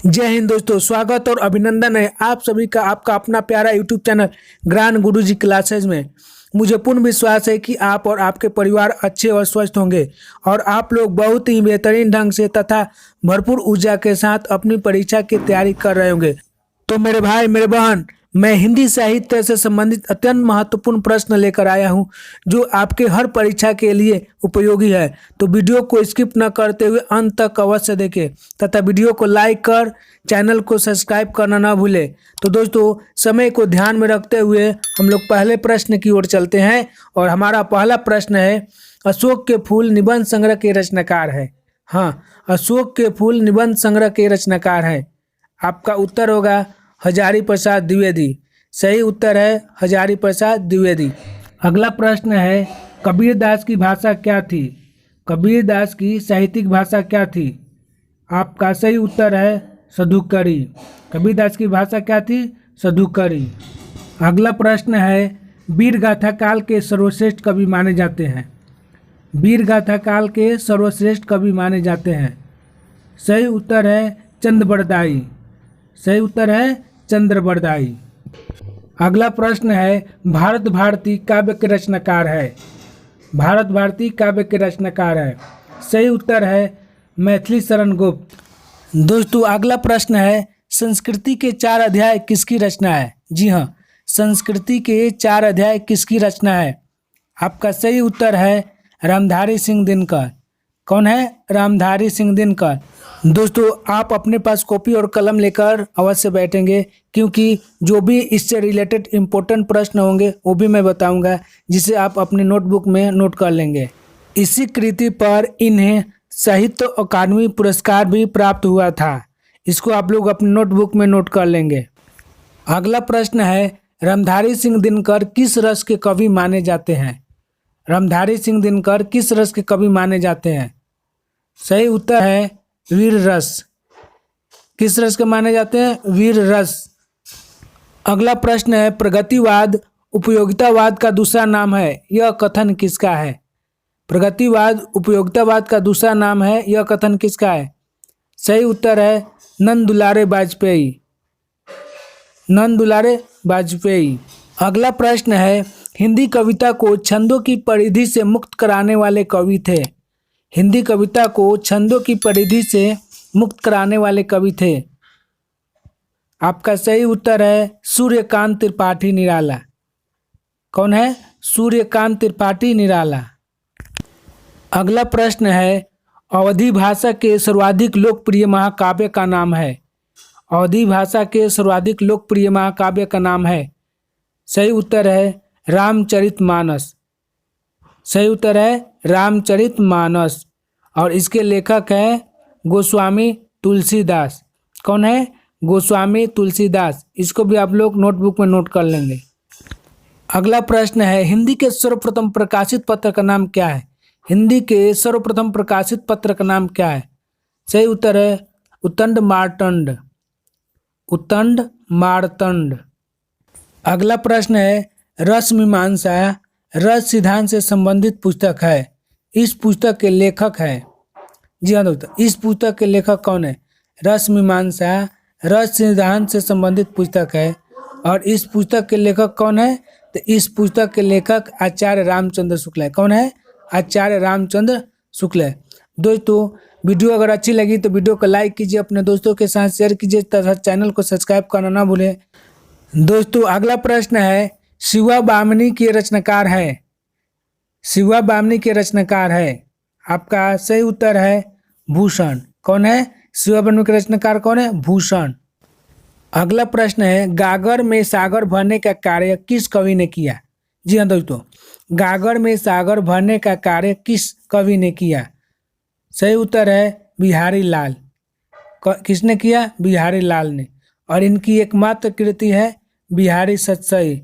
जय हिंद दोस्तों, स्वागत और अभिनंदन है आप सभी का आपका अपना प्यारा यूट्यूब चैनल ज्ञान गुरुजी क्लासेज में। मुझे पूर्ण विश्वास है कि आप और आपके परिवार अच्छे और स्वस्थ होंगे और आप लोग बहुत ही बेहतरीन ढंग से तथा भरपूर ऊर्जा के साथ अपनी परीक्षा की तैयारी कर रहे होंगे। तो मेरे भाई मेरे बहन, मैं हिंदी साहित्य से संबंधित अत्यंत महत्वपूर्ण प्रश्न लेकर आया हूं जो आपके हर परीक्षा के लिए उपयोगी है। तो वीडियो को स्किप न करते हुए अंत तक अवश्य देखें तथा वीडियो को लाइक कर चैनल को सब्सक्राइब करना ना भूलें। तो दोस्तों, समय को ध्यान में रखते हुए हम लोग पहले प्रश्न की ओर चलते हैं और हमारा पहला प्रश्न है, अशोक के फूल निबंध संग्रह के रचनाकार है। हाँ, अशोक के फूल निबंध संग्रह के रचनाकार है। आपका उत्तर होगा हजारी प्रसाद द्विवेदी। सही उत्तर है हजारी प्रसाद द्विवेदी। अगला प्रश्न है, कबीरदास की भाषा क्या थी? कबीरदास की साहित्यिक भाषा क्या थी? आपका सही उत्तर है सधुकरी। कबीरदास की भाषा क्या थी? सधुकरी। अगला प्रश्न है, वीर गाथा काल के सर्वश्रेष्ठ कवि माने जाते हैं। वीर गाथा काल के सर्वश्रेष्ठ कवि माने जाते हैं। सही उत्तर है चंद्रबरदाई। सही उत्तर है चंद्रबरदाई। अगला प्रश्न है, भारत भारती काव्य के रचनाकार है। भारत भारती काव्य के रचनाकार है। सही उत्तर है मैथिली शरण गुप्त। दोस्तों, अगला प्रश्न है, संस्कृति के 4 अध्याय किसकी रचना है? जी हाँ, संस्कृति के 4 अध्याय किसकी रचना है? आपका सही उत्तर है रामधारी सिंह दिनकर। कौन है? रामधारी सिंह दिनकर। दोस्तों, आप अपने पास कॉपी और कलम लेकर अवश्य बैठेंगे क्योंकि जो भी इससे रिलेटेड इम्पोर्टेंट प्रश्न होंगे वो भी मैं बताऊंगा, जिसे आप अपने नोटबुक में नोट कर लेंगे। इसी कृति पर इन्हें साहित्य अकादमी पुरस्कार भी प्राप्त हुआ था। इसको आप लोग अपने नोटबुक में नोट कर लेंगे। अगला प्रश्न है, रामधारी सिंह दिनकर किस रस के कवि माने जाते हैं? रामधारी सिंह दिनकर किस रस के कवि माने जाते हैं? सही उत्तर है वीर रस। किस रस के माने जाते हैं? वीर रस। अगला प्रश्न है, प्रगतिवाद उपयोगितावाद का दूसरा नाम है, यह कथन किसका है? प्रगतिवाद उपयोगितावाद का दूसरा नाम है, यह कथन किसका है? सही उत्तर है नंद दुलारे वाजपेयी। नंद दुलारे वाजपेयी। अगला प्रश्न है, हिंदी कविता को छंदों की परिधि से मुक्त कराने वाले कवि थे। हिंदी कविता को छंदों की परिधि से मुक्त कराने वाले कवि थे। आपका सही उत्तर है सूर्यकांत त्रिपाठी निराला। कौन है? सूर्यकांत त्रिपाठी निराला। अगला प्रश्न है, अवधी भाषा के सर्वाधिक लोकप्रिय महाकाव्य का नाम है। अवधी भाषा के सर्वाधिक लोकप्रिय महाकाव्य का नाम है। सही उत्तर है रामचरितमानस। सही उत्तर है रामचरितमानस और इसके लेखक हैं गोस्वामी तुलसीदास। कौन है? गोस्वामी तुलसीदास। इसको भी आप लोग नोटबुक में नोट कर लेंगे। अगला प्रश्न है, हिंदी के सर्वप्रथम प्रकाशित पत्र का नाम क्या है? हिंदी के सर्वप्रथम प्रकाशित पत्र का नाम क्या है? सही उत्तर है उत्तंड मार्तंड। उत्तंड मार्तंड। अगला प्रश्न है, रस मीमांसा रस सिद्धांत से संबंधित पुस्तक है। इस पुस्तक के लेखक है। जी हाँ दोस्तों, इस पुस्तक के लेखक कौन है? रस मीमांसा रस सिद्धांत से संबंधित पुस्तक है और इस पुस्तक के लेखक कौन है? तो इस पुस्तक के लेखक आचार्य रामचंद्र शुक्ल है। कौन है? आचार्य रामचंद्र शुक्ल है। दोस्तों, वीडियो अगर अच्छी लगी तो वीडियो को लाइक कीजिए, अपने दोस्तों के साथ शेयर कीजिए तथा चैनल को सब्सक्राइब करना ना भूलें। दोस्तों, अगला प्रश्न है, शिवा बामनी के रचनाकार है। शिवा बामनी के रचनाकार है। आपका सही उत्तर है भूषण। कौन है? शिवा बामनी के रचनाकार कौन है? भूषण। अगला प्रश्न है, गागर में सागर भरने का कार्य किस कवि ने किया? जी हाँ दोस्तों, गागर में सागर भरने का कार्य किस कवि ने किया? सही उत्तर है बिहारी लाल। किसने किया? बिहारी लाल ने। और इनकी एकमात्र कृति है बिहारी सतसई,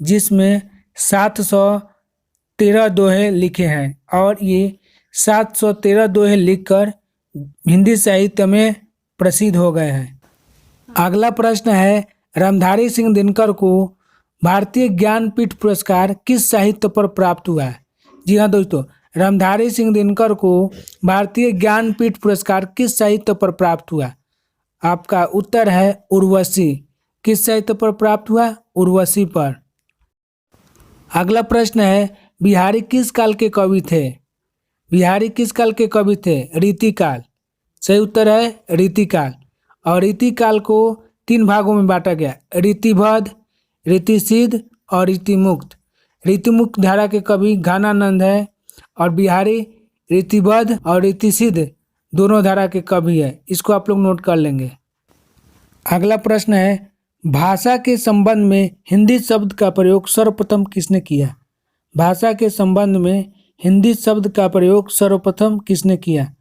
जिसमें 713 दोहे लिखे हैं और ये 713 दोहे लिखकर हिंदी साहित्य में प्रसिद्ध हो गए हैं। अगला प्रश्न है, रामधारी सिंह दिनकर को भारतीय ज्ञानपीठ पुरस्कार किस साहित्य पर प्राप्त हुआ है? जी हाँ दोस्तों, रामधारी सिंह दिनकर को भारतीय ज्ञानपीठ पुरस्कार किस साहित्य पर प्राप्त हुआ? आपका उत्तर है उर्वशी। किस साहित्य पर प्राप्त हुआ? उर्वशी पर। अगला प्रश्न है, बिहारी किस काल के कवि थे? बिहारी किस काल के कवि थे? रीतिकाल। सही उत्तर है रीतिकाल। और रीतिकाल को 3 भागों में बांटा गया, रीतिबद्ध, रीतिसिद्ध और रीतिमुक्त। रीतिमुक्त धारा के कवि घानानंद है और बिहारी रीतिबद्ध और रीतिसिद्ध दोनों धारा के कवि है। इसको आप लोग नोट कर लेंगे। अगला प्रश्न है, भाषा के संबंध में हिंदी शब्द का प्रयोग सर्वप्रथम किसने किया? भाषा के संबंध में हिंदी शब्द का प्रयोग सर्वप्रथम किसने किया?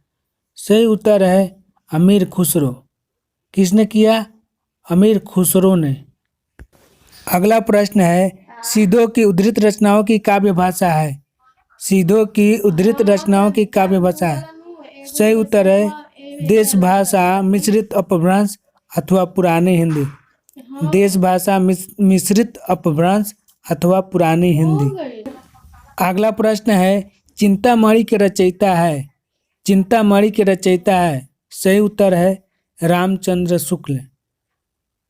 सही उत्तर है अमीर खुसरो। किसने किया? अमीर खुसरो ने। अगला प्रश्न है, सीधो की उद्धृत रचनाओं की काव्य भाषा है। सीधो की उद्धृत रचनाओं की काव्य भाषा है। सही उत्तर है देश भाषा मिश्रित अपभ्रंश अथवा पुरानी हिंदी। देश भाषा मिश्रित अपभ्रंश अथवा पुरानी हिंदी। अगला प्रश्न है, चिंतामणि के रचयिता है। चिंतामणि के रचयिता है। सही उत्तर है रामचंद्र शुक्ल।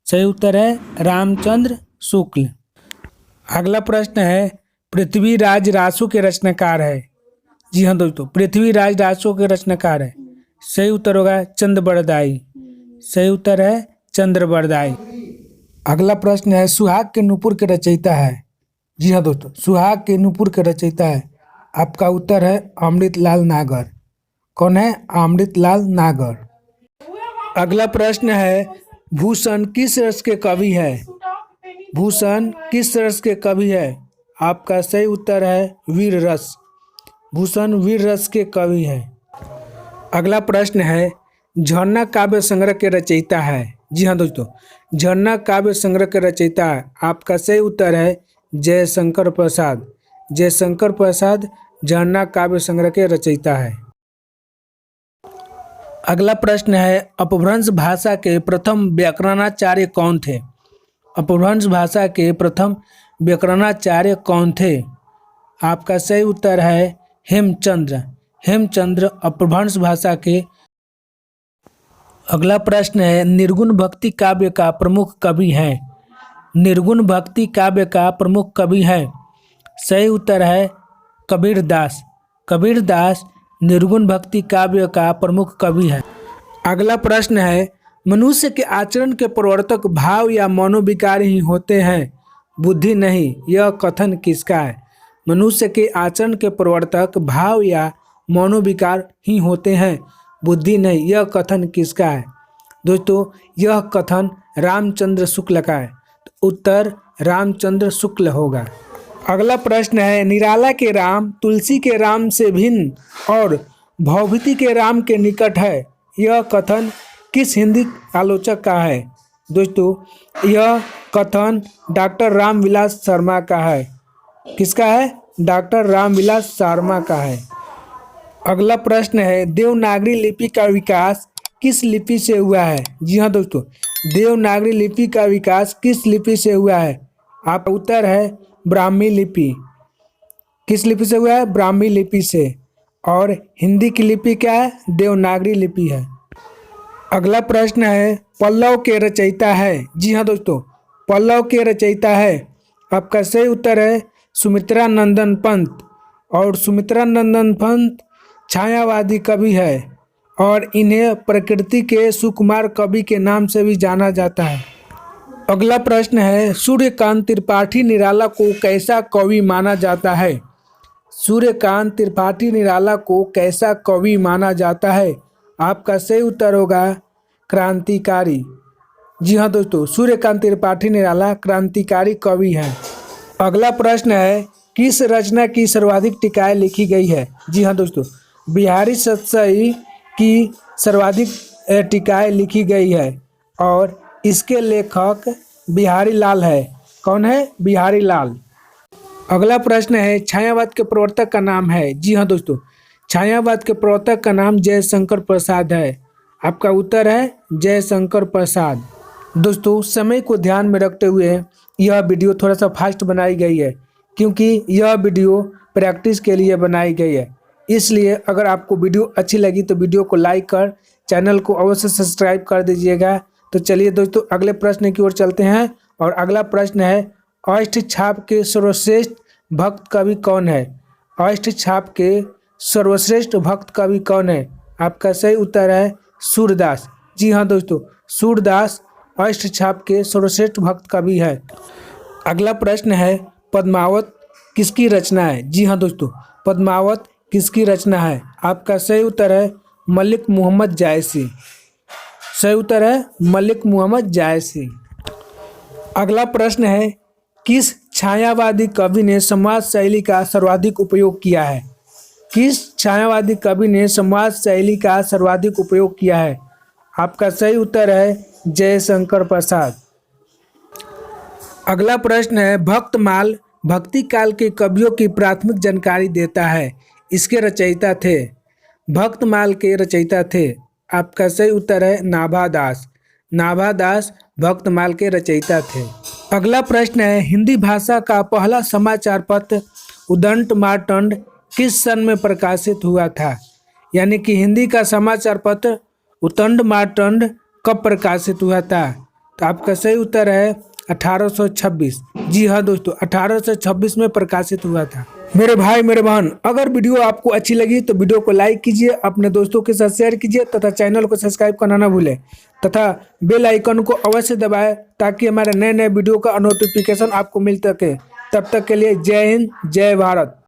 सही उत्तर है रामचंद्र शुक्ल। अगला प्रश्न है, पृथ्वीराज रासो के रचनाकार है। जी हाँ दोस्तों, पृथ्वीराज रासो के रचनाकार है। सही उत्तर होगा चंद्रबरदाई। सही उत्तर है चंद्रबरदाई। अगला प्रश्न है, सुहाग के नूपुर के रचयिता है। जी हाँ दोस्तों, सुहाग के नूपुर के रचयिता है। आपका उत्तर है अमृतलाल नागर। कौन है? अमृतलाल नागर। अगला प्रश्न है, भूषण किस रस के कवि है? भूषण किस रस के कवि है? आपका सही उत्तर है वीर रस। भूषण वीर रस के कवि है। अगला प्रश्न है, झरना काव्य संग्रह के रचयिता है। जी हाँ दोस्तों, झरना काव्य संग्रह के रचयिता है। आपका सही उत्तर है जयशंकर प्रसाद। जयशंकर प्रसाद झरना काव्य संग्रह के रचयिता है। अगला प्रश्न है, अपभ्रंश भाषा के प्रथम व्याकरणाचार्य कौन थे? अपभ्रंश भाषा के प्रथम व्याकरणाचार्य कौन थे? आपका सही उत्तर है हेमचंद्र। हेमचंद्र अपभ्रंश भाषा के। अगला प्रश्न है, निर्गुण भक्ति काव्य का प्रमुख कवि है। निर्गुण भक्ति काव्य का प्रमुख कवि है। सही उत्तर है कबीरदास। कबीरदास निर्गुण भक्ति काव्य का प्रमुख कवि है। अगला प्रश्न है, मनुष्य के आचरण के प्रवर्तक भाव या मनोविकार ही होते हैं, बुद्धि नहीं, यह कथन किसका है? मनुष्य के आचरण के प्रवर्तक भाव या मनोविकार ही होते हैं, बुद्धि नहीं, यह कथन किसका है? दोस्तों, यह कथन रामचंद्र शुक्ल का है। तो उत्तर रामचंद्र शुक्ल होगा। अगला प्रश्न है, निराला के राम तुलसी के राम से भिन्न और भवभूति के राम के निकट है, यह कथन किस हिंदी आलोचक का है? दोस्तों, यह कथन डॉक्टर रामविलास शर्मा का है। किसका है? डॉक्टर रामविलास शर्मा का है। अगला प्रश्न है, देवनागरी लिपि का विकास किस लिपि से हुआ है? जी हाँ दोस्तों, देवनागरी लिपि का विकास किस लिपि से हुआ है? आपका उत्तर है ब्राह्मी लिपि। किस लिपि से हुआ है? ब्राह्मी लिपि से। और हिंदी की लिपि क्या है? देवनागरी लिपि है। अगला प्रश्न है, पल्लव के रचयिता है। जी हाँ दोस्तों, पल्लव के रचयिता है। आपका सही उत्तर है सुमित्रा नंदन पंत। और सुमित्रा नंदन पंत छायावादी कवि है और इन्हें प्रकृति के सुकुमार कवि के नाम से भी जाना जाता है। अगला प्रश्न है, सूर्यकांत त्रिपाठी निराला को कैसा कवि माना जाता है? सूर्यकांत त्रिपाठी निराला को कैसा कवि माना जाता है? आपका सही उत्तर होगा क्रांतिकारी। जी हाँ दोस्तों, सूर्यकांत त्रिपाठी निराला क्रांतिकारी कवि हैं। अगला प्रश्न है, किस रचना की सर्वाधिक टीकाएँ लिखी गई है? जी हाँ दोस्तों, बिहारी सतसई की सर्वाधिक टीकाएँ लिखी गई है और इसके लेखक बिहारी लाल है। कौन है? बिहारी लाल। अगला प्रश्न है, छायावाद के प्रवर्तक का नाम है? जी हाँ दोस्तों, छायावाद के प्रवर्तक का नाम जयशंकर प्रसाद है। आपका उत्तर है जयशंकर प्रसाद। दोस्तों, समय को ध्यान में रखते हुए यह वीडियो थोड़ा सा फास्ट बनाई गई है क्योंकि यह वीडियो प्रैक्टिस के लिए बनाई गई है। इसलिए अगर आपको वीडियो अच्छी लगी तो वीडियो को लाइक कर चैनल को अवश्य सब्सक्राइब कर दीजिएगा। तो चलिए दोस्तों अगले प्रश्न की ओर चलते हैं और अगला प्रश्न है अष्ट छाप के सर्वश्रेष्ठ भक्त कवि कौन है? अष्ट छाप के सर्वश्रेष्ठ भक्त कवि कौन है? आपका सही उत्तर है सूरदास। जी हाँ दोस्तों, सूरदास अष्ट छाप के सर्वश्रेष्ठ भक्त कवि है। अगला प्रश्न है पद्मावत किसकी रचना है? जी हाँ दोस्तों, पद्मावत किसकी रचना है? आपका सही उत्तर है मलिक मोहम्मद जायसी। सही उत्तर है मलिक मोहम्मद जायसी। अगला प्रश्न है किस छायावादी कवि ने समाज शैली का सर्वाधिक उपयोग किया है? किस छायावादी कवि ने समाज शैली का सर्वाधिक उपयोग किया है? आपका सही उत्तर है जयशंकर प्रसाद। अगला प्रश्न है भक्तमाल भक्ति काल के कवियों की प्राथमिक जानकारी देता है, इसके रचयिता थे। भक्तमाल के रचयिता थे। आपका सही उत्तर है नाभादास। नाभादास भक्तमाल के रचयिता थे। अगला प्रश्न है हिंदी भाषा का पहला समाचार पत्र उदंत मार्तंड किस सन में प्रकाशित हुआ था? यानी कि हिंदी का समाचार पत्र उदंत मार्तंड कब प्रकाशित हुआ था? तो आपका सही उत्तर है 1826। जी हाँ दोस्तों, 1826 में प्रकाशित हुआ था। मेरे भाई मेरे बहन, अगर वीडियो आपको अच्छी लगी तो वीडियो को लाइक कीजिए, अपने दोस्तों के साथ शेयर कीजिए तथा चैनल को सब्सक्राइब करना ना भूलें तथा बेल आइकन को अवश्य दबाएं ताकि हमारे नए नए वीडियो का नोटिफिकेशन आपको मिल सके। तब तक के लिए जय हिंद, जय भारत।